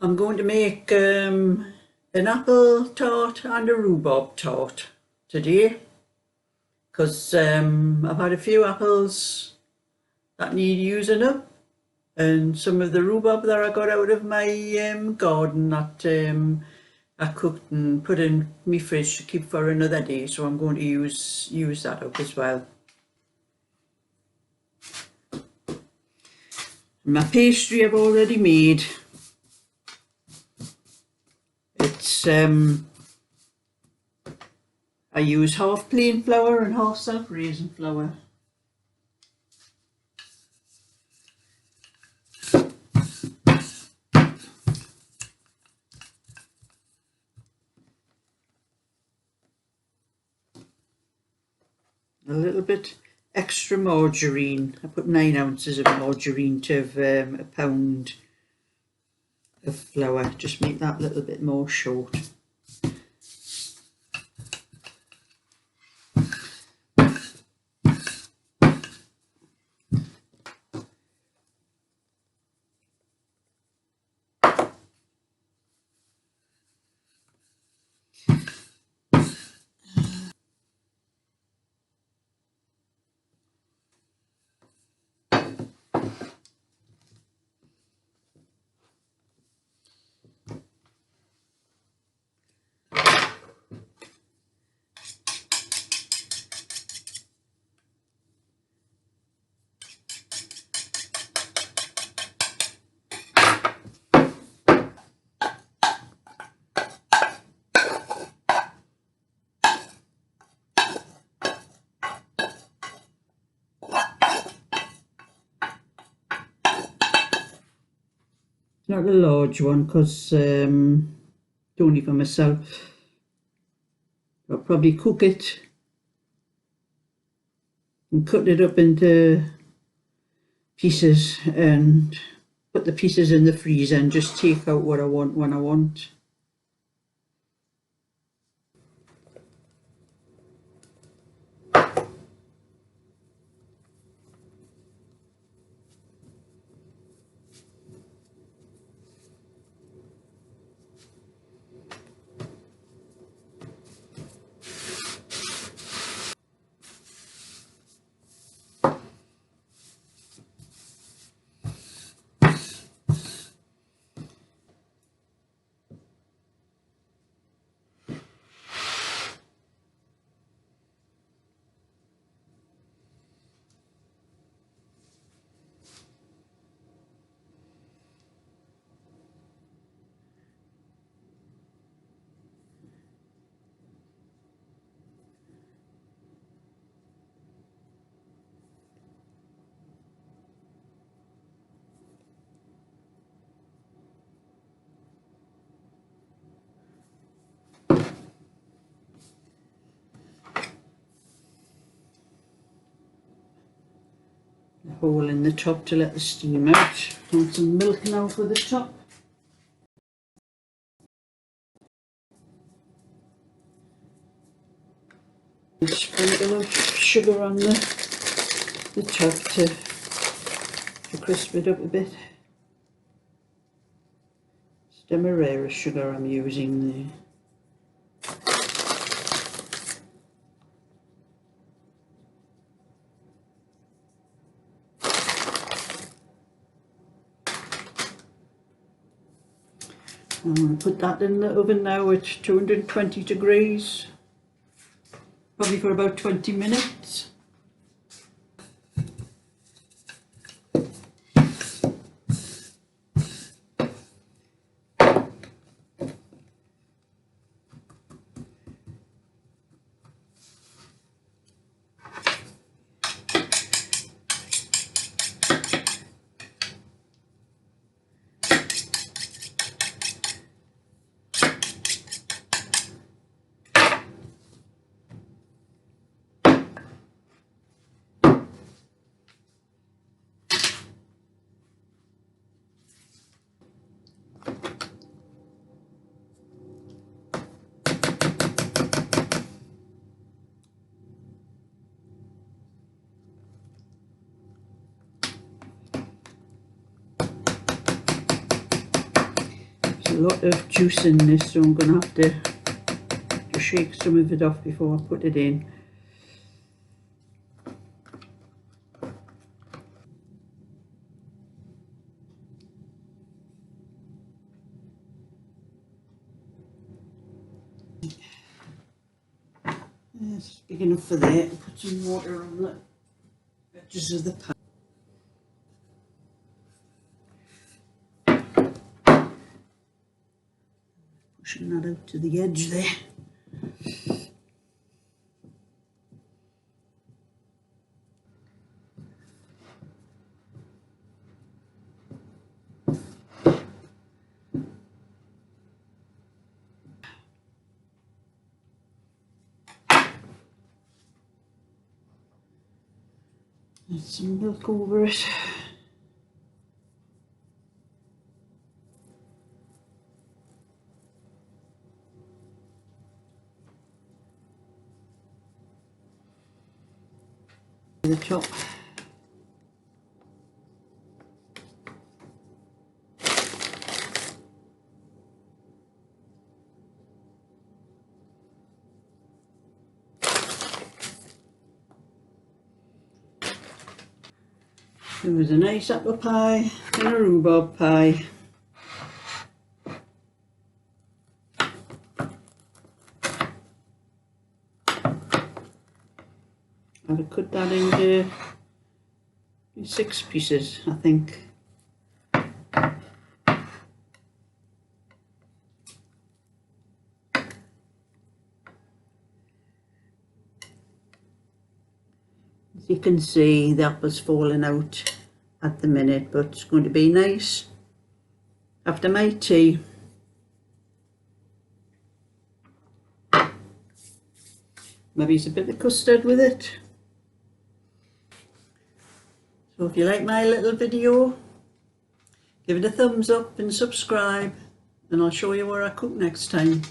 I'm going to make an apple tart and a rhubarb tart today because I've had a few apples that need using up, and some of the rhubarb that I got out of my garden that I cooked and put in my fridge to keep for another day, so I'm going to use that up as well. My pastry I've already made. It's I use half plain flour and half self-raising flour. A little bit extra margarine. I put 9 ounces of margarine to a pound of flour. Just make that a little bit more short. Not a large one because only for myself. I'll probably cook it and cut it up into pieces and put the pieces in the freezer and just take out what I want when I want. A hole in the top to let the steam out. Want some milk now for the top. A sprinkle of sugar on the top to crisp it up a bit. It's Demerara sugar I'm using there. I'm going to put that in the oven now at 220 degrees, probably for about 20 minutes. a lot of juice in this, so I'm going to have to shake some of it off before I put it in. That's big enough for that. Put some water on the edges of the pan. Pushing that out to the edge there. Add some milk over it. The top. There was a nice apple pie and a rhubarb pie. I've cut that into 6 pieces, I think. As you can see, the apple's falling out at the minute, but it's going to be nice after my tea. Maybe it's a bit of custard with it. So if you like my little video, give it a thumbs up and subscribe, and I'll show you where I cook next time.